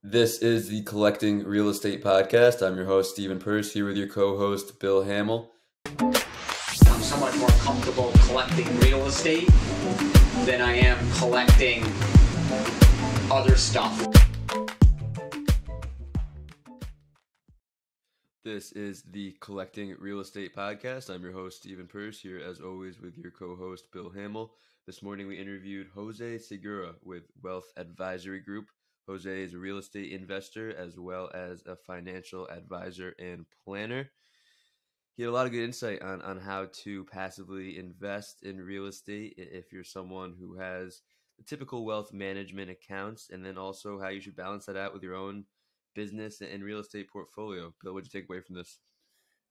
This is the Collecting Real Estate Podcast. I'm your host, Stephen Purse, here with your co-host, Bill Hamill. I'm so much more comfortable collecting real estate than I am collecting other stuff. This is the Collecting Real Estate Podcast. I'm your host, Stephen Purse, here as always with your co-host, Bill Hamill. This morning we interviewed Jose Segura with Wealth Advisory Group. Jose is a real estate investor as well as a financial advisor and planner. He had a lot of good insight on how to passively invest in real estate if you're someone who has the typical wealth management accounts, and then also how you should balance that out with your own business and real estate portfolio. Bill, what'd you take away from this?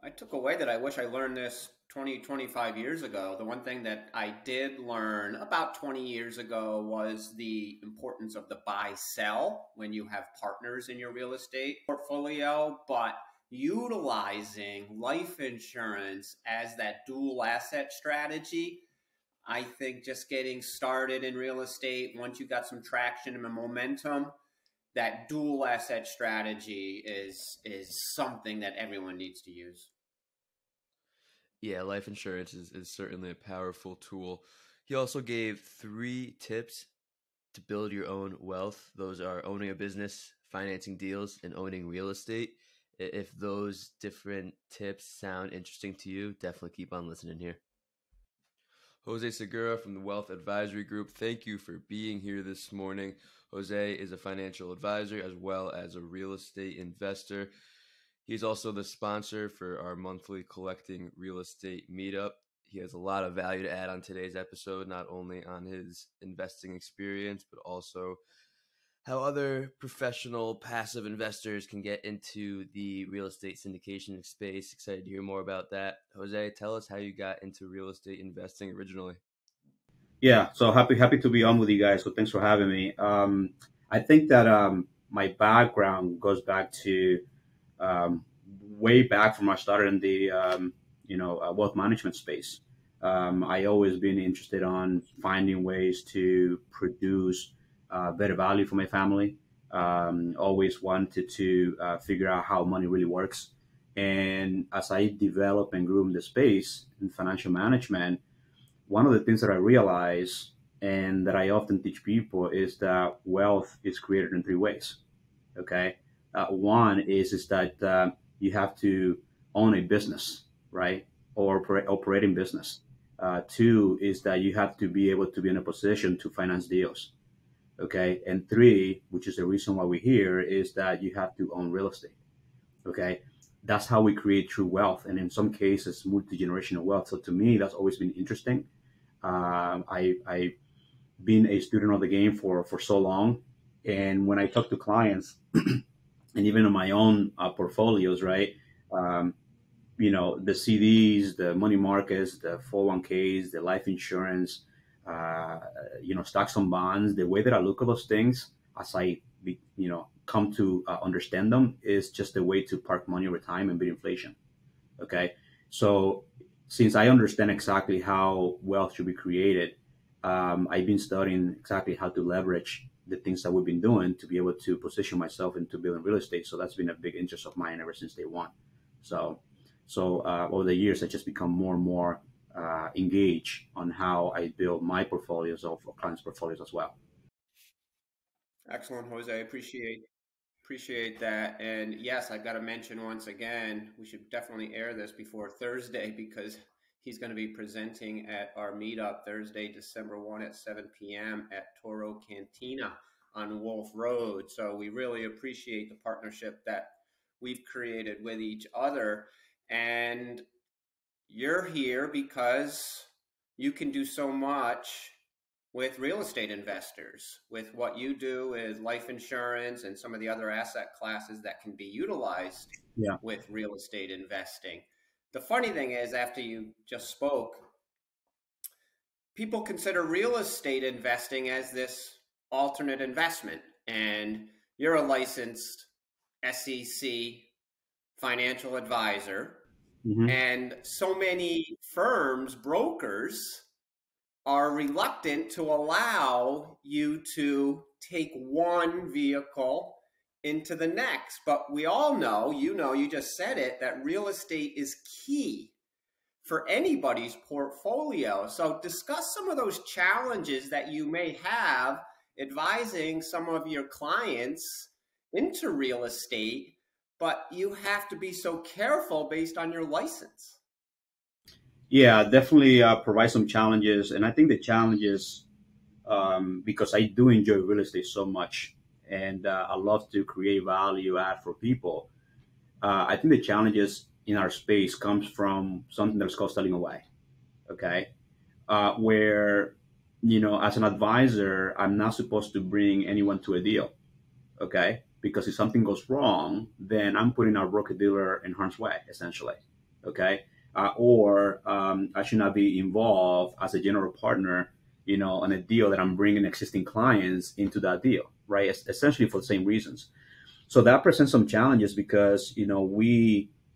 I took away that I wish I learned this 25 years ago. The one thing that I did learn about 20 years ago was the importance of the buy-sell when you have partners in your real estate portfolio, but utilizing life insurance as that dual asset strategy. I think just getting started in real estate, once you got some traction and momentum, that dual asset strategy is something that everyone needs to use. Yeah, life insurance is certainly a powerful tool. He also gave 3 tips to build your own wealth. Those are owning a business, financing deals, and owning real estate. If those different tips sound interesting to you, definitely keep on listening here. Jose Segura from the Wealth Advisory Group, thank you for being here this morning. Jose is a financial advisor as well as a real estate investor. He's also the sponsor for our monthly Collecting Real Estate meetup. He has a lot of value to add on today's episode, not only on his investing experience, but also how other professional passive investors can get into the real estate syndication space. Excited to hear more about that. Jose, tell us how you got into real estate investing originally. Yeah, so happy to be on with you guys. So thanks for having me. I think that my background goes back to way back from when I started in the wealth management space. I always been interested on finding ways to produce better value for my family. Always wanted to figure out how money really works. And as I developed and grew in the space in financial management, one of the things that I realize and that I often teach people is that wealth is created in 3 ways. Okay. One is that you have to own a business, right? Or operating business. 2 is that you have to be able to be in a position to finance deals. Okay. And 3, which is the reason why we're here, is that you have to own real estate. Okay. That's how we create true wealth. And in some cases, multi-generational wealth. So to me, that's always been interesting. I've been a student of the game for so long. And when I talk to clients and even in my own portfolios, right, the CDs, the money markets, the 401ks, the life insurance, stocks and bonds, the way that I look at those things as I, come to understand them is just a way to park money over time and beat inflation. Okay. So since I understand exactly how wealth should be created, I've been studying exactly how to leverage the things that we've been doing to be able to position myself into building real estate. So that's been a big interest of mine ever since day one. So over the years, I just become more and more engaged on how I build my portfolios of clients' portfolios as well. Excellent, Jose. I appreciate that. And yes, I've got to mention once again, we should definitely air this before Thursday because he's going to be presenting at our meetup Thursday, December 1 at 7 p.m. at Toro Cantina on Wolf Road. So we really appreciate the partnership that we've created with each other. And you're here because you can do so much with real estate investors, with what you do is life insurance and some of the other asset classes that can be utilized with real estate investing. The funny thing is, after you just spoke, people consider real estate investing as this alternate investment. And you're a licensed SEC financial advisor. Mm-hmm. And so many firms, brokers, are reluctant to allow you to take one vehicle into the next. But we all know, you just said it, that real estate is key for anybody's portfolio. So discuss some of those challenges that you may have advising some of your clients into real estate, but you have to be so careful based on your license. Yeah, definitely provide some challenges. And I think the challenges, because I do enjoy real estate so much and I love to create value add for people. I think the challenges in our space comes from something that's called selling away. Okay. Where, as an advisor, I'm not supposed to bring anyone to a deal. Okay. Because if something goes wrong, then I'm putting our broker dealer in harm's way, essentially. Okay. Or I should not be involved as a general partner, on a deal that I'm bringing existing clients into that deal, right? Essentially for the same reasons. So that presents some challenges because,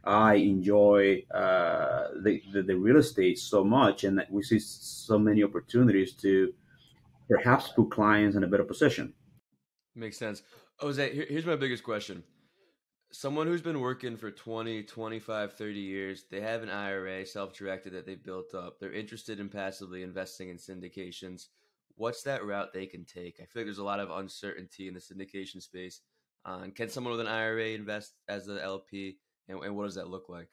I enjoy the real estate so much, and that we see so many opportunities to perhaps put clients in a better position. Makes sense. Jose, here's my biggest question. Someone who's been working for 20, 25, 30 years, they have an IRA self-directed that they've built up. They're interested in passively investing in syndications. What's that route they can take? I feel like there's a lot of uncertainty in the syndication space. Can someone with an IRA invest as an LP, and what does that look like?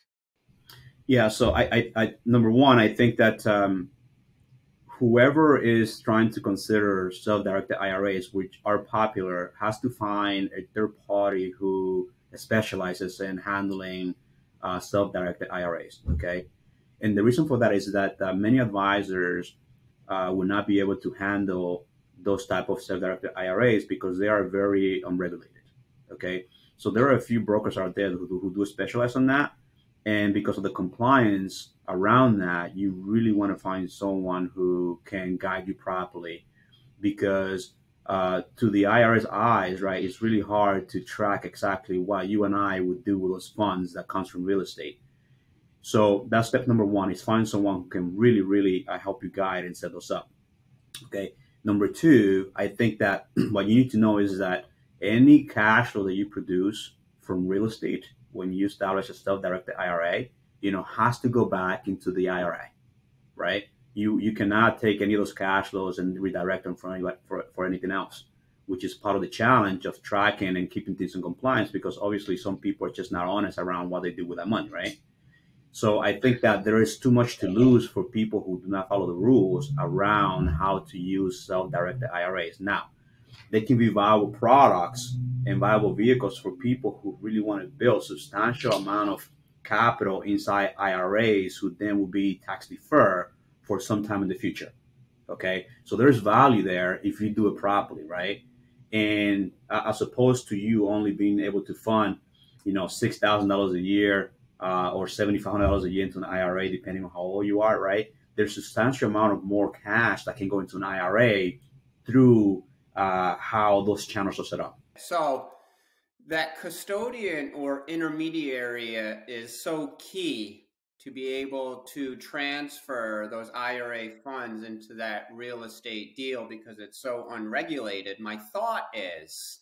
Yeah. So I number one, I think that whoever is trying to consider self-directed IRAs, which are popular, has to find a third party who specializes in handling self-directed IRAs. Okay, and the reason for that is that many advisors will not be able to handle those type of self-directed IRAs because they are very unregulated. Okay, so there are a few brokers out there who do specialize on that, and because of the compliance around that, you really want to find someone who can guide you properly. Because to the IRS eyes, right, it's really hard to track exactly what you and I would do with those funds that comes from real estate. So that's step number one, is find someone who can really, really help you guide and set those up. Okay. Number two, I think that what you need to know is that any cash flow that you produce from real estate when you establish a self-directed IRA, has to go back into the IRA, right? You cannot take any of those cash flows and redirect them for anything else, which is part of the challenge of tracking and keeping things in compliance, because obviously some people are just not honest around what they do with that money, right? So I think that there is too much to lose for people who do not follow the rules around how to use self-directed IRAs. Now, they can be viable products and viable vehicles for people who really want to build substantial amount of capital inside IRAs, who then will be tax deferred for some time in the future. Okay, so there's value there if you do it properly, right? And as opposed to you only being able to fund, $6,000 a year or $7,500 a year into an IRA, depending on how old you are, right? There's a substantial amount of more cash that can go into an IRA through how those channels are set up. So that custodian or intermediary is so key to be able to transfer those IRA funds into that real estate deal because it's so unregulated. My thought is,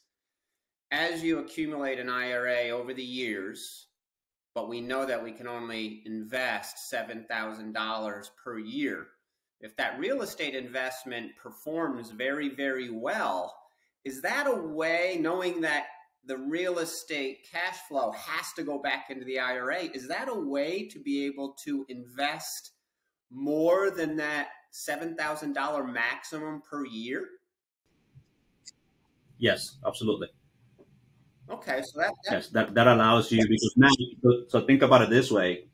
as you accumulate an IRA over the years, but we know that we can only invest $7,000 per year. If that real estate investment performs very, very well, is that a way, knowing that the real estate cash flow has to go back into the IRA, is that a way to be able to invest more than that $7,000 maximum per year? Yes, absolutely. Okay, so yes, that allows you, because now, so think about it this way,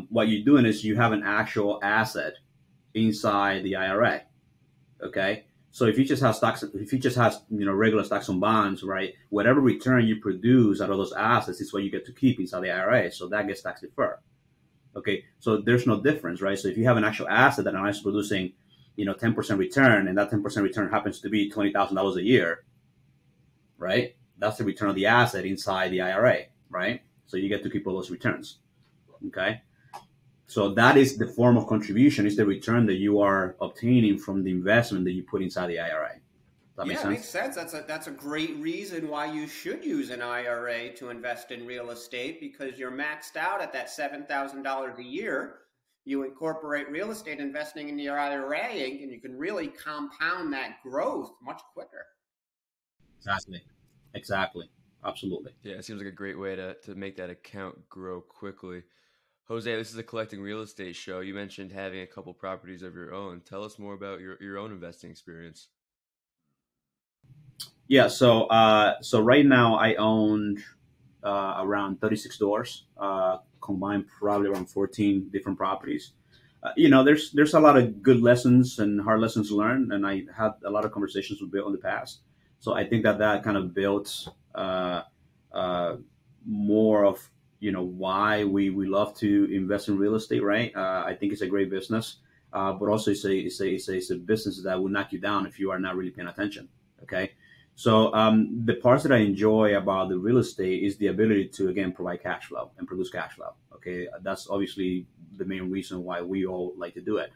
what you're doing is you have an actual asset inside the IRA. Okay. So if you just have stocks, if you just have, regular stocks and bonds, right, whatever return you produce out of those assets is what you get to keep inside the IRA. So that gets tax deferred. Okay. So there's no difference, right? So if you have an actual asset that is producing, 10% return, and that 10% return happens to be $20,000 a year, right? That's the return of the asset inside the IRA, right? So you get to keep all those returns. Okay. So that is the form of contribution, is the return that you are obtaining from the investment that you put inside the IRA. That makes Yeah, it makes sense. sense. That's a great reason why you should use an IRA to invest in real estate, because you're maxed out at that $7,000 a year. You incorporate real estate investing in your IRA, and you can really compound that growth much quicker. Exactly. Exactly. Absolutely. Yeah, it seems like a great way to make that account grow quickly. Jose, this is a collecting real estate show. You mentioned having a couple properties of your own. Tell us more about your own investing experience. Yeah. So right now I own around 36 doors, combined probably around 14 different properties. There's a lot of good lessons and hard lessons learned, and I had a lot of conversations with Bill in the past. So I think that kind of built uh, uh, more of why we love to invest in real estate, right? I think it's a great business, but also it's a business that will knock you down if you are not really paying attention. Okay, so the parts that I enjoy about the real estate is the ability to again provide cash flow and produce cash flow. Okay, that's obviously the main reason why we all like to do it.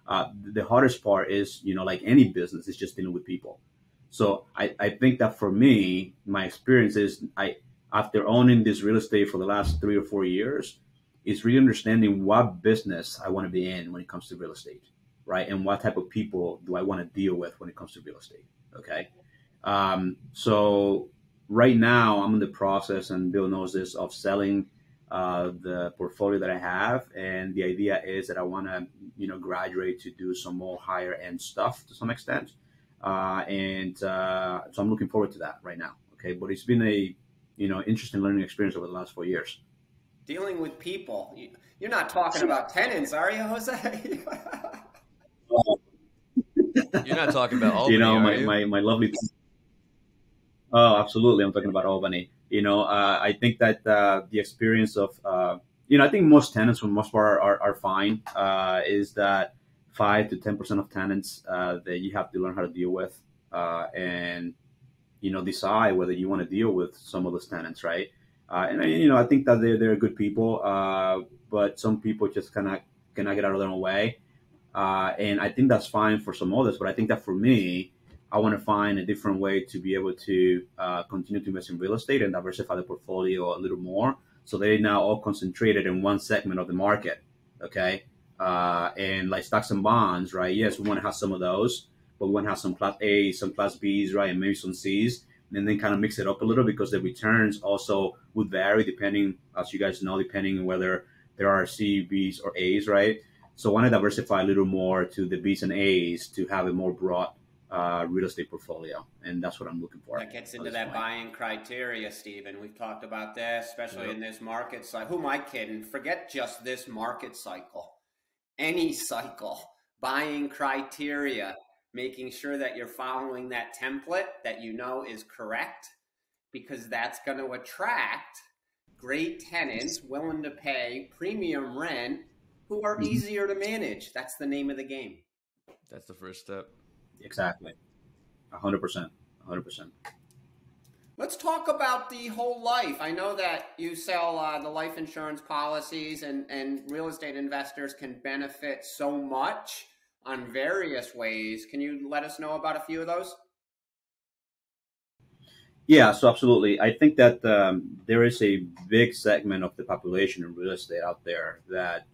The hardest part is, like any business, is just dealing with people. So I think that for me, my experience is after owning this real estate for the last 3 or 4 years, is really understanding what business I want to be in when it comes to real estate, right? And what type of people do I want to deal with when it comes to real estate. Okay. So right now I'm in the process, and Bill knows this, of selling the portfolio that I have, and the idea is that I want to, graduate to do some more higher end stuff to some extent, and so I'm looking forward to that right now. Okay, but it's been a interesting learning experience over the last 4 years. Dealing with people. You're not talking about tenants, are you, Jose? You're not talking about you Albany, know, are my, you? my, my lovely. Oh, absolutely. I'm talking about Albany. I think that the experience of, I think most tenants, for the most part, are fine. Is that 5 to 10% of tenants that you have to learn how to deal with, and decide whether you want to deal with some of those tenants, right? And I think that they're good people, but some people just kind of cannot get out of their own way, and I think that's fine for some others. But I think that for me, I want to find a different way to be able to continue to invest in real estate and diversify the portfolio a little more, so they're now all concentrated in one segment of the market. Okay, and like stocks and bonds, right? Yes, we want to have some of those, but we want to have some class A's, some class B's, right, and maybe some C's, and then kind of mix it up a little, because the returns also would vary depending, as you guys know, depending on whether there are C, B's, or A's, right? So I want to diversify a little more to the B's and A's to have a more broad real estate portfolio, and that's what I'm looking for That gets at into this that point. buying criteria, Stephen. We've talked about this, especially Yep. in this market cycle. Who am I kidding? Forget just this market cycle. Any cycle. Buying criteria, making sure that you're following that template that you know is correct, because that's going to attract great tenants willing to pay premium rent who are Mhm. easier to manage. That's the name of the game. That's the first step. Exactly, 100%, 100%. Let's talk about the whole life. I know that you sell the life insurance policies, and real estate investors can benefit so much on various ways. Can you let us know about a few of those? Yeah, so absolutely. I think that there is a big segment of the population in real estate out there that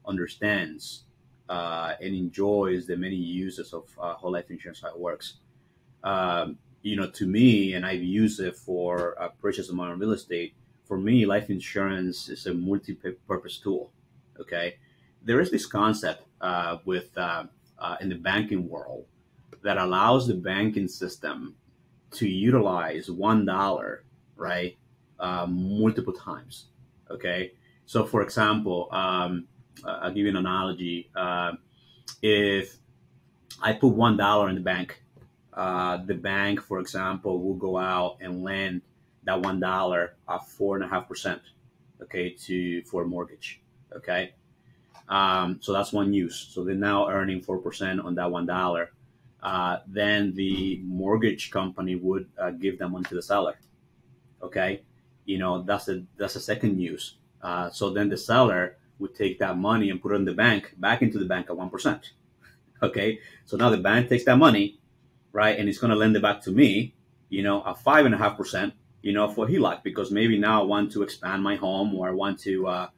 understands and enjoys the many uses of whole life insurance, how it works. To me, and I've used it for purchase of my own real estate. For me, life insurance is a multi-purpose tool. Okay, there is this concept with in the banking world that allows the banking system to utilize $1, right, multiple times. Okay, so for example, I'll give you an analogy. If I put $1 in the bank, for example, will go out and lend that $1 at 4.5%. Okay, to for a mortgage. Okay, so that's one use. So they're now earning 4% on that $1. Then the mortgage company would give that money to the seller. Okay, that's a second use. So then the seller would take that money and put it in the bank, back into the bank at 1%. Okay, so now the bank takes that money, right? And it's going to lend it back to me, at 5.5%, for HELOC, because maybe now I want to expand my home, or I want to,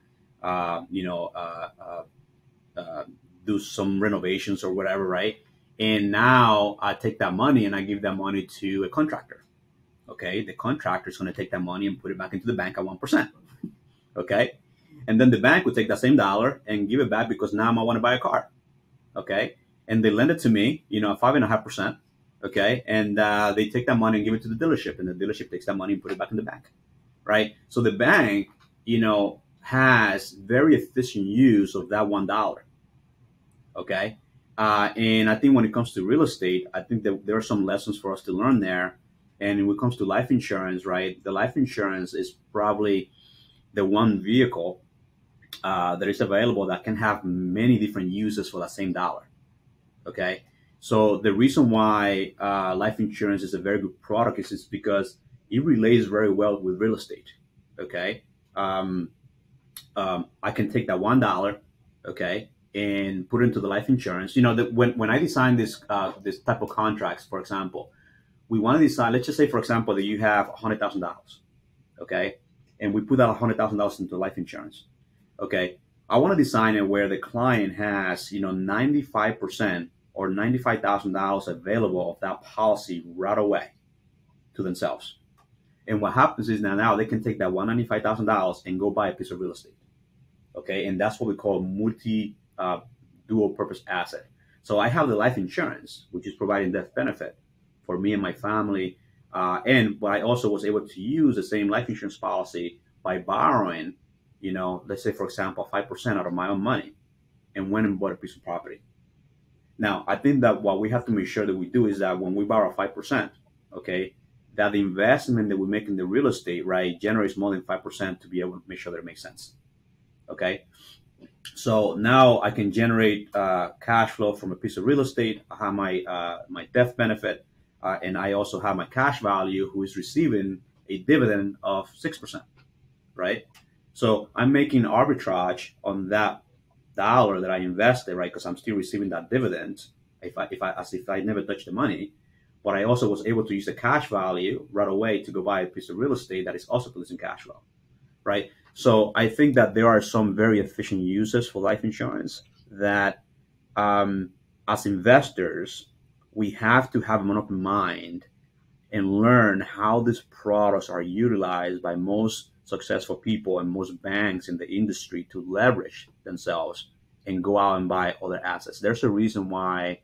do some renovations or whatever, right? And now I take that money and I give that money to a contractor. Okay, the contractor is going to take that money and put it back into the bank at 1%. Okay, and then the bank would take that same dollar and give it back, because now I want to buy a car. Okay, and they lend it to me, at 5.5%. Okay, and they take that money and give it to the dealership, and the dealership takes that money and put it back in the bank, right? So the bank, has very efficient use of that $1. Okay, and I think when it comes to real estate, I think that there are some lessons for us to learn there. And when it comes to life insurance, right, the life insurance is probably the one vehicle that is available that can have many different uses for that same dollar. Okay, so the reason why life insurance is a very good product is because it relates very well with real estate. Okay, I can take that $1, okay, and put it into the life insurance. When I design this type of contracts, for example, we want to decide. Let's just say, for example, that you have $100,000, okay, and we put that $100,000 into life insurance. Okay, I want to design it where the client has 95% or $95,000 available of that policy right away to themselves. And what happens is now they can take that $195,000 and go buy a piece of real estate. Okay, and that's what we call dual purpose asset. So I have the life insurance, which is providing death benefit for me and my family. But I also was able to use the same life insurance policy by borrowing, let's say, for example, 5% out of my own money, and went and bought a piece of property. Now, I think that what we have to make sure that we do is that when we borrow 5%, okay, that the investment that we make in the real estate, right, generates more than 5% to be able to make sure that it makes sense. Okay, so now I can generate cash flow from a piece of real estate. I have my death benefit, and I also have my cash value, who is receiving a dividend of 6%, right? So I'm making arbitrage on that dollar that I invested, right? Because I'm still receiving that dividend as if I never touched the money. But I also was able to use the cash value right away to go buy a piece of real estate that is also producing cash flow, right? So I think that there are some very efficient uses for life insurance that, as investors, we have to have an open mind and learn how these products are utilized by most successful people and most banks in the industry to leverage themselves and go out and buy other assets. There's a reason why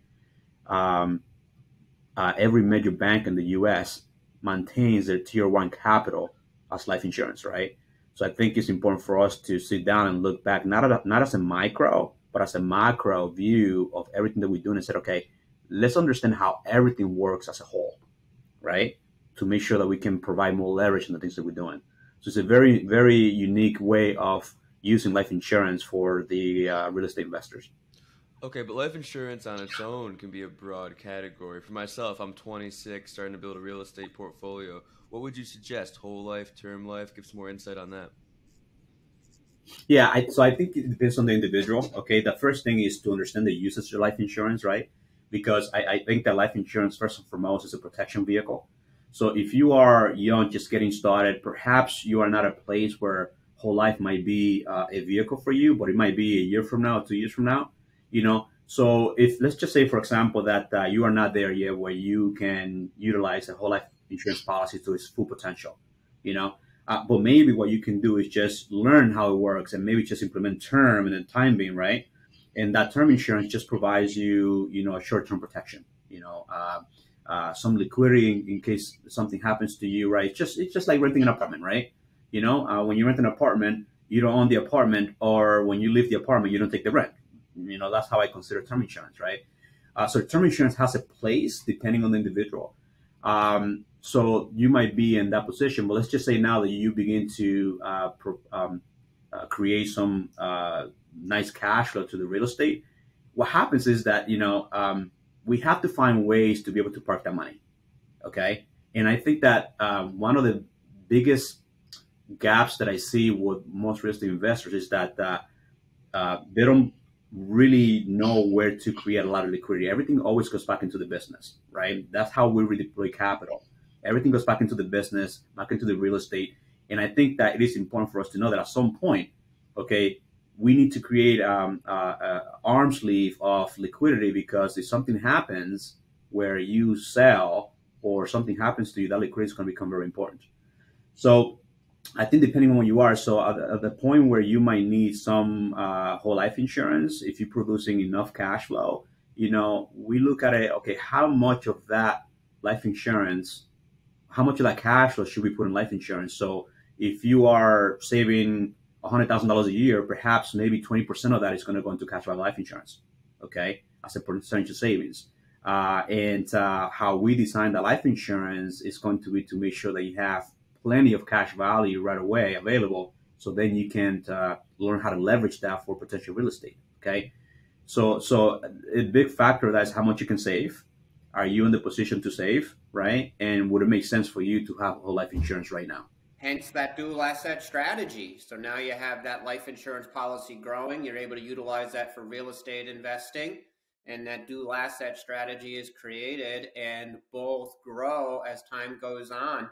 every major bank in the U.S. maintains their tier one capital as life insurance, right? So I think it's important for us to sit down and look back, not as a micro, but as a macro view of everything that we do, and said, okay, let's understand how everything works as a whole, right? To make sure that we can provide more leverage in the things that we're doing. So it's a very, very unique way of using life insurance for the real estate investors. Okay, but life insurance on its own can be a broad category. For myself, I'm 26, starting to build a real estate portfolio. What would you suggest? Whole life, term life? Give some more insight on that. Yeah, so I think it depends on the individual. Okay, the first thing is to understand the usage of life insurance, right? Because I think that life insurance, first and foremost, is a protection vehicle. So if you are young, just getting started, perhaps you are not at a place where whole life might be a vehicle for you, but it might be a year from now, 2 years from now. So if, let's just say, for example, that you are not there yet where you can utilize a whole life insurance policy to its full potential, but maybe what you can do is just learn how it works and maybe just implement term and then time being, right? And that term insurance just provides you, a short-term protection, some liquidity in case something happens to you, right? It's just like renting an apartment, right? When you rent an apartment, you don't own the apartment, or when you leave the apartment, you don't take the rent. That's how I consider term insurance, right? So term insurance has a place depending on the individual. So you might be in that position, but let's just say now that you begin to create some nice cash flow to the real estate. What happens is that, we have to find ways to be able to park that money. Okay. And I think that one of the biggest gaps that I see with most real estate investors is that they don't really know where to create a lot of liquidity. Everything always goes back into the business, right? That's how we redeploy capital. Everything goes back into the business, back into the real estate. And I think that it is important for us to know that at some point, okay, we need to create arm's sleeve of liquidity, because if something happens where you sell or something happens to you, that liquidity is going to become very important. So I think depending on where you are, so at the point where you might need some whole life insurance, if you're producing enough cash flow, we look at it, okay, how much of that life insurance, how much of that cash flow should we put in life insurance? So if you are saving $100,000 a year, perhaps maybe 20% of that is going to go into cash value life insurance, okay, as a percentage of savings. And how we design the life insurance is going to be to make sure that you have plenty of cash value right away available, so then you can learn how to leverage that for potential real estate. Okay, so a big factor of that is how much you can save. Are you in the position to save, right? And would it make sense for you to have whole life insurance right now? Hence that dual asset strategy. So now you have that life insurance policy growing. You're able to utilize that for real estate investing, and that dual asset strategy is created, and both grow as time goes on.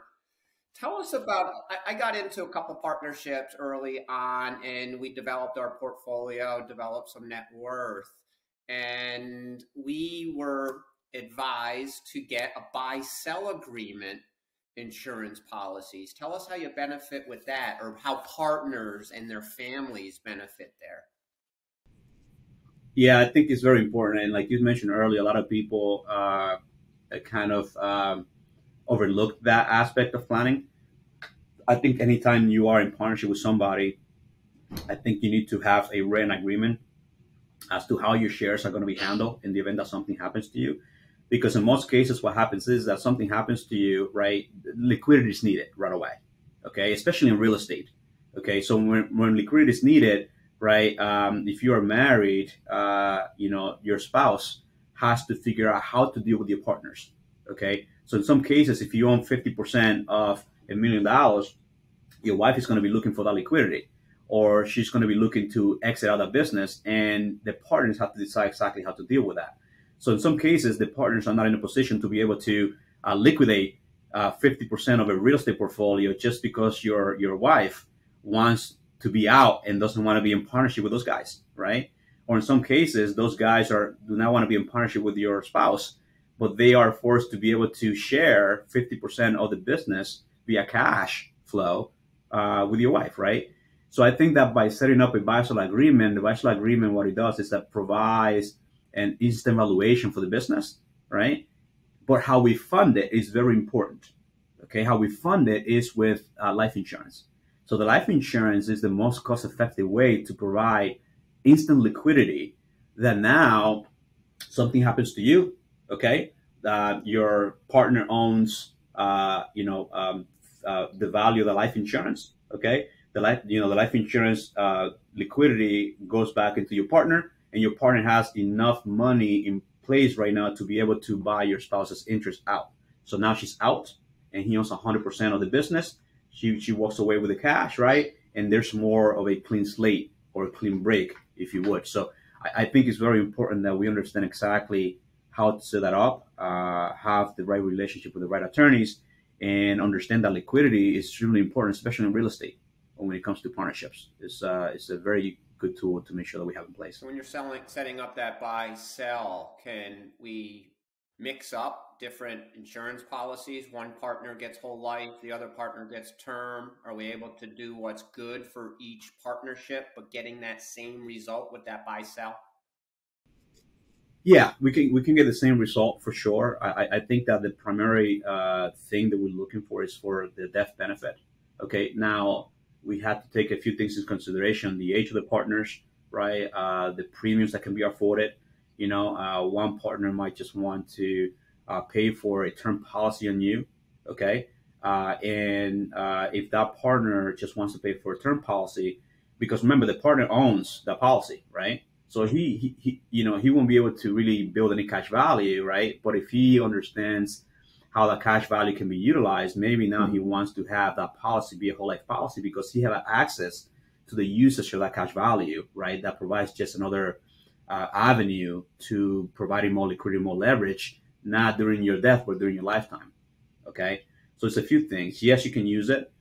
Tell us about, I got into a couple partnerships early on, and we developed our portfolio, developed some net worth, and we were advised to get a buy-sell agreement insurance policies. Tell us how you benefit with that, or how partners and their families benefit there. Yeah, I think it's very important. And like you mentioned earlier, a lot of people kind of overlook that aspect of planning. I think anytime you are in partnership with somebody, I think you need to have a written agreement as to how your shares are going to be handled in the event that something happens to you. Because in most cases, what happens is that something happens to you, right? Liquidity is needed right away, okay? Especially in real estate, okay? So when liquidity is needed, right? If you are married, your spouse has to figure out how to deal with your partners, okay? So in some cases, if you own 50% of $1 million, your wife is going to be looking for that liquidity, or she's going to be looking to exit out of business, and the partners have to decide exactly how to deal with that. So in some cases, the partners are not in a position to be able to liquidate 50% of a real estate portfolio just because your wife wants to be out and doesn't want to be in partnership with those guys, right? Or in some cases, those guys do not want to be in partnership with your spouse, but they are forced to be able to share 50% of the business via cash flow with your wife, right? So I think that by setting up a bachelor agreement, the bachelor agreement, what it does is that provides an instant valuation for the business, right? But how we fund it is very important. Okay, how we fund it is with life insurance. So the life insurance is the most cost-effective way to provide instant liquidity. That now something happens to you, okay? Your partner owns, the value of the life insurance, okay? The life insurance liquidity goes back into your partner, and your partner has enough money in place right now to be able to buy your spouse's interest out. So now she's out, and he owns 100% of the business. She walks away with the cash, right? And there's more of a clean slate, or a clean break, if you would. So I think it's very important that we understand exactly how to set that up, have the right relationship with the right attorneys, and understand that liquidity is extremely important, especially in real estate. When it comes to partnerships, it's a very good tool to make sure that we have in place. So when you're setting up that buy-sell, can we mix up different insurance policies? One partner gets whole life, the other partner gets term. Are we able to do what's good for each partnership, but getting that same result with that buy-sell? Yeah, we can get the same result for sure. I think that the primary thing that we're looking for is for the death benefit. Okay, now we have to take a few things into consideration: the age of the partners, right? The premiums that can be afforded. One partner might just want to pay for a term policy on you, okay? And if that partner just wants to pay for a term policy, because remember, the partner owns the policy, right? So he won't be able to really build any cash value, right? But if he understands how that cash value can be utilized, maybe now he wants to have that policy be a whole life policy, because he has access to the usage of that cash value, right? That provides just another avenue to providing more liquidity, more leverage, not during your death, but during your lifetime. Okay, so it's a few things. Yes, you can use it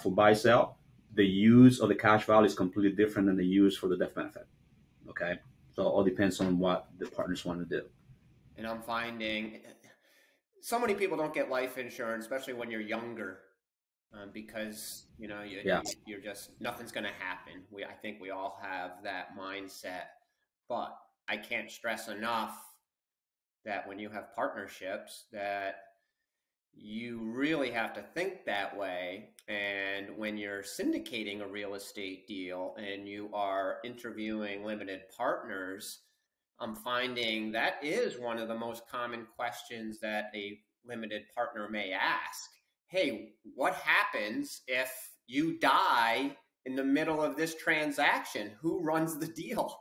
for buy sell. The use of the cash value is completely different than the use for the death benefit. Okay, so it all depends on what the partners want to do. And I'm finding so many people don't get life insurance, especially when you're younger, because you're just nothing's going to happen. I think we all have that mindset, but I can't stress enough that when you have partnerships, that you really have to think that way. And when you're syndicating a real estate deal and you are interviewing limited partners, I'm finding that is one of the most common questions that a limited partner may ask. Hey, what happens if you die in the middle of this transaction? Who runs the deal?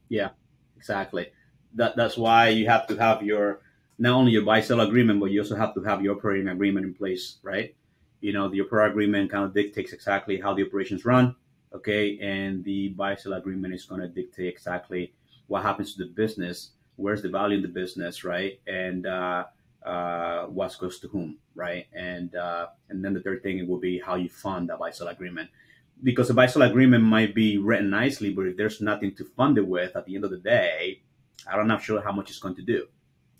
Yeah, exactly. That's why you have to have not only your buy-sell agreement, but you also have to have your operating agreement in place, right? The operating agreement kind of dictates exactly how the operations run, okay? And the buy-sell agreement is going to dictate exactly what happens to the business, where's the value in the business, right? And what goes to whom, right? And then the third thing will be how you fund that buy-sell agreement. Because a buy-sell agreement might be written nicely, but if there's nothing to fund it with at the end of the day, I'm not sure how much it's going to do.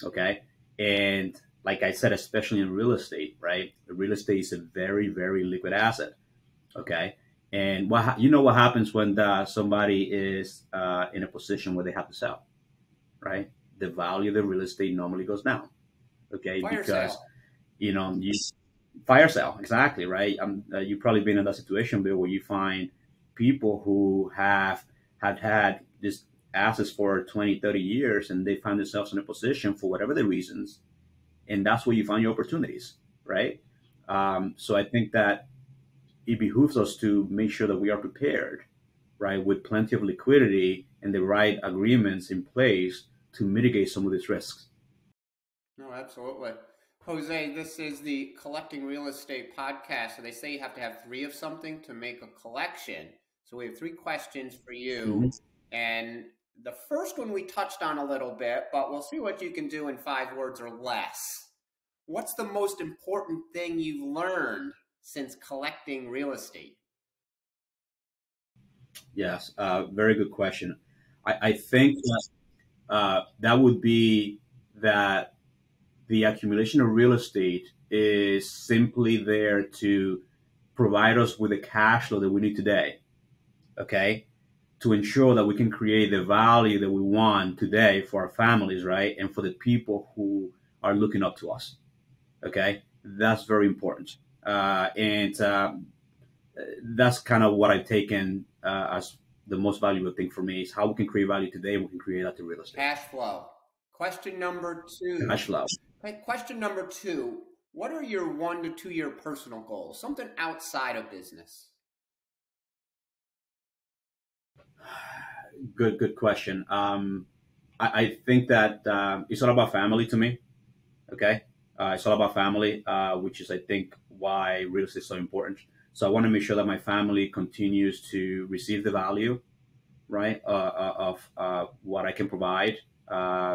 Okay. And like I said, especially in real estate, right? Real estate is a very, very liquid asset. Okay. And what happens when somebody is in a position where they have to sell, right? The value of the real estate normally goes down. Okay. Fire because, sale. you fire sale, exactly, right? You've probably been in that situation, Bill, where you find people who have had this assets for 20, 30 years, and they find themselves in a position for whatever the reasons, and that's where you find your opportunities, right? So I think that it behooves us to make sure that we are prepared, right, with plenty of liquidity and the right agreements in place to mitigate some of these risks. No, absolutely. Jose, this is the Collecting Real Estate podcast. So they say you have to have 3 of something to make a collection. So we have 3 questions for you. Mm-hmm. And the first one we touched on a little bit, but we'll see what you can do in 5 words or less. What's the most important thing you've learned since collecting real estate? Yes, very good question. I think that would be that the accumulation of real estate is simply there to provide us with the cash flow that we need today, okay, to ensure that we can create the value that we want today for our families, right, and for the people who are looking up to us, okay? That's very important. And that's kind of what I've taken as the most valuable thing for me is how we can create value today and we can create that to real estate. Cash flow. Question number 2. Cash flow. Okay, question number 2. What are your 1 to 2 year personal goals? Something outside of business. Good question. I think that it's all about family to me. Okay. It's all about family, which is, I think, why real estate is so important. So I want to make sure that my family continues to receive the value, right, of what I can provide,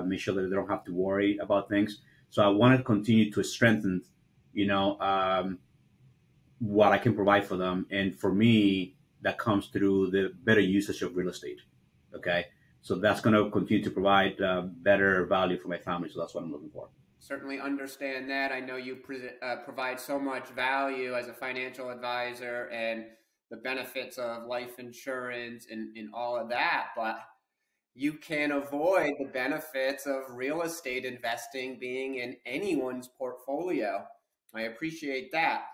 make sure that they don't have to worry about things. So I want to continue to strengthen, what I can provide for them. And for me, that comes through the better usage of real estate. Okay. So that's going to continue to provide better value for my family. So that's what I'm looking for. Certainly understand that. I know you provide so much value as a financial advisor and the benefits of life insurance and all of that, but you can avoid the benefits of real estate investing being in anyone's portfolio. I appreciate that.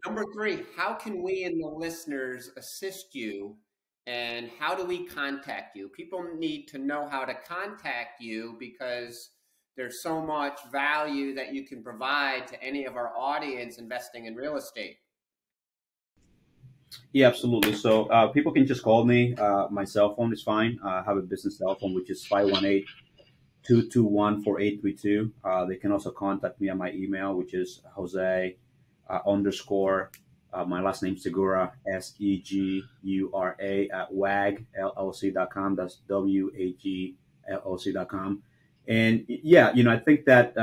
Number 3, how can we and the listeners assist you, and how do we contact you? People need to know how to contact you because there's so much value that you can provide to any of our audience investing in real estate. Yeah, absolutely. So people can just call me. My cell phone is fine. I have a business cell phone, which is 518-221-4832. They can also contact me on my email, which is Jose _ My last name Segura, Segura at wagllc.com. That's wagllc.com. And yeah, I think that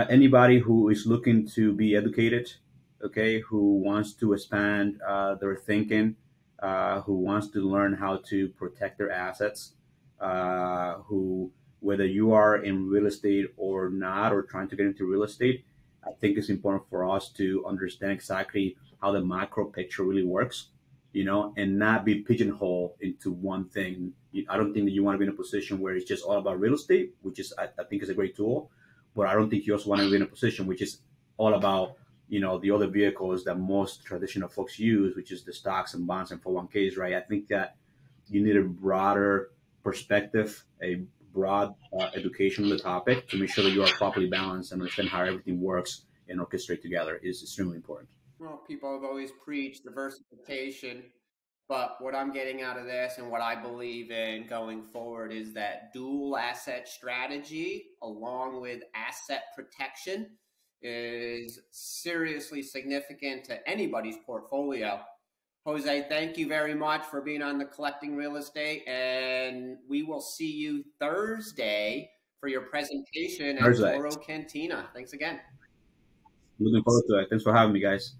anybody who is looking to be educated, okay, who wants to expand their thinking, who wants to learn how to protect their assets, who, whether you are in real estate or not, or trying to get into real estate, I think it's important for us to understand exactly how the macro picture really works, and not be pigeonholed into one thing. I don't think that you want to be in a position where it's just all about real estate, which is, I think is a great tool, but I don't think you also want to be in a position which is all about, the other vehicles that most traditional folks use, which is the stocks and bonds and 401ks, right? I think that you need a broader perspective, a broad education on the topic to make sure that you are properly balanced and understand how everything works and orchestrate together is extremely important. Well, people have always preached diversification, but what I'm getting out of this and what I believe in going forward is that dual asset strategy along with asset protection is seriously significant to anybody's portfolio. Jose, thank you very much for being on the Collecting Real Estate, and we will see you Thursday for your presentation at Toro Cantina. Thanks again. Looking forward to it. Thanks for having me, guys.